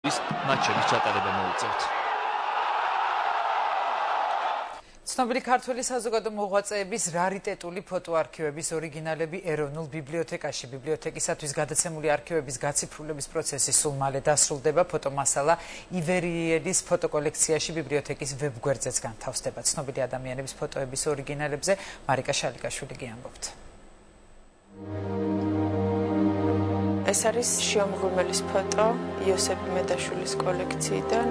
მათ შორის ჩატარება მოუწევთ. ცნობილი ქართველი საზოგადო მოღვაწეების რარიტეტული ფოტოარქივების ორიგინალები ეროვნულ ბიბლიოთეკაში. ბიბლიოთეკისათვის გადაცემული არქივების გაციფრულების პროცესი სულ მალე დასრულდება. ფოტომასალა ივერიელის ფოტოკოლექციაში ბიბლიოთეკის ვებგვერდზეც განთავსდება. ცნობილი ადამიანების ფოტოების ორიგინალებზე მარიკა შალიკაშვილი გიამბობთ. ეს არის შიომღვიმელის ფოტო იოსებ მედაშვილის კოლექციიდან.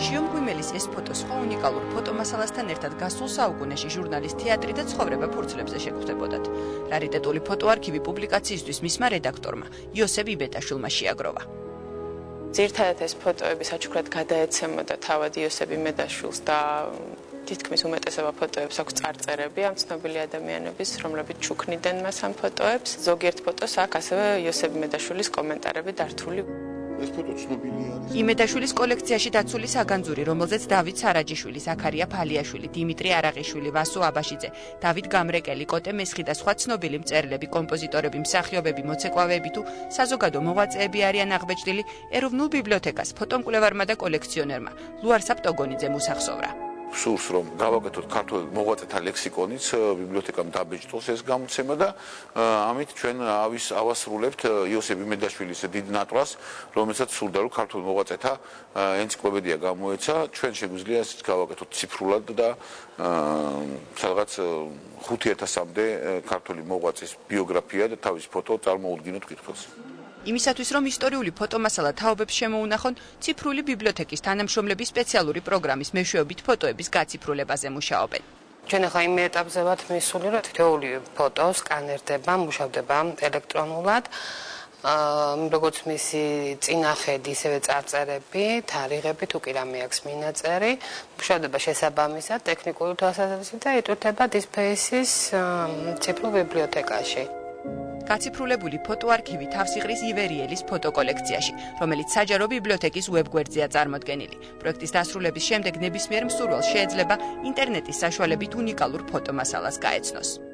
შიომღვიმელის ეს ფოტო სხვა უნიკალურ ფოტომასალასთან ერთად გასულ საუკუნეში ჟურნალის თეატრი და ცხოვრება ფურცლებზე შეგხვდებოდათ. რარიტეტული ფოტოარქივი პუბლიკაციისთვის მისმა რედაქტორმა იოსებ იბედაშვილმა შეაგროვა. ძირთადად ეს ფოტოები საჩუქრად გადაეცემოდა თავად იოსებ იმედაშვილს და თითქმის უმეტესობა ფოტოებს აქვს წარწერები ამ ცნობილი ადამიანების, რომლებიც ჩუქნიდნენ მას ამ ფოტოებს. ზოგიერთ ფოტოს აქვს ასევე იოსებ იმედაშვილის კომენტარები დართული. ეს ფოტო ცნობილია. იმედაშვილის კოლექციაში დაცული საგანძური, რომელზეც დავით სარაჯიშვილი, ზაქარია ფალიაშვილი, დიმიტრი არაღიშვილი, ვასო აბაშიძე, დავით გამრეკელი, კოტე მესხი და სხვა ცნობილი მწერლები, კომპოზიტორები, მსახიობები, მოცეკვავეები თუ საზოგადო მოღვაწეები არიან აღბეჭდილი ეროვნულ ბიბლიოთეკას ფოტომკვლევარმა და კოლექციონერმა ლუარსაბ ტოგონიძემ უსახსოვრა. სურს რომ გავაკეთოთ ქართულ მოღვაწეთა ლექსიკონიც ბიბლიოთეკამ დაბეჭდოს ეს გამოცემა და ამით ჩვენ ავასრულებთ იოსებ იმედაშვილის დიდ ნატვრას, რომელსაც სურდა რომ ქართულ მოღვაწეთა ენციკლოპედია გამოეცა. ჩვენ შეგვიძლია ესეც გავაკეთოთ ციფრულად და სადღაც 5000-მდე ქართული მოღვაწის ბიოგრაფია და თავის ფოტო წარმოუდგინოთ კითხვას. იმისათვის, რომ ისტორიული ფოტომასალა თაობებს შემოუნახონ, ციფრული ბიბლიოთეკის თანამშრომლები სპეციალური პროგრამის მეშვეობით ფოტოების გაციფრულებაზე მუშაობენ. ჩვენ ახლა იმ ეტაპზე ვართ მისული, რომ თითოეული ფოტო სკანერდება, მუშავდება ელექტრონულად. როგორც მისი წინახედი, ისევე წარწერები, თარიღები, თუ კი რამე აქვს მინაწერი, მუშავდება შესაბამისად ტექნიკური თვალსაზრისით და იტვირთება დისპეისის ციფრულ ბიბლიოთეკაში. გაციფრულებული ფოტოარქივი თავს იღრის ივერიელის ფოტოკოლექციაში, რომელიც საჯარო ბიბლიოთეკის ვებგვერდზეა წარმოდგენილი. პროექტის დასრულების შემდეგ ნებისმიერ მსურველს შეიძლება ინტერნეტის საშუალებით უნიკალურ ფოტომასალას გაეცნოს.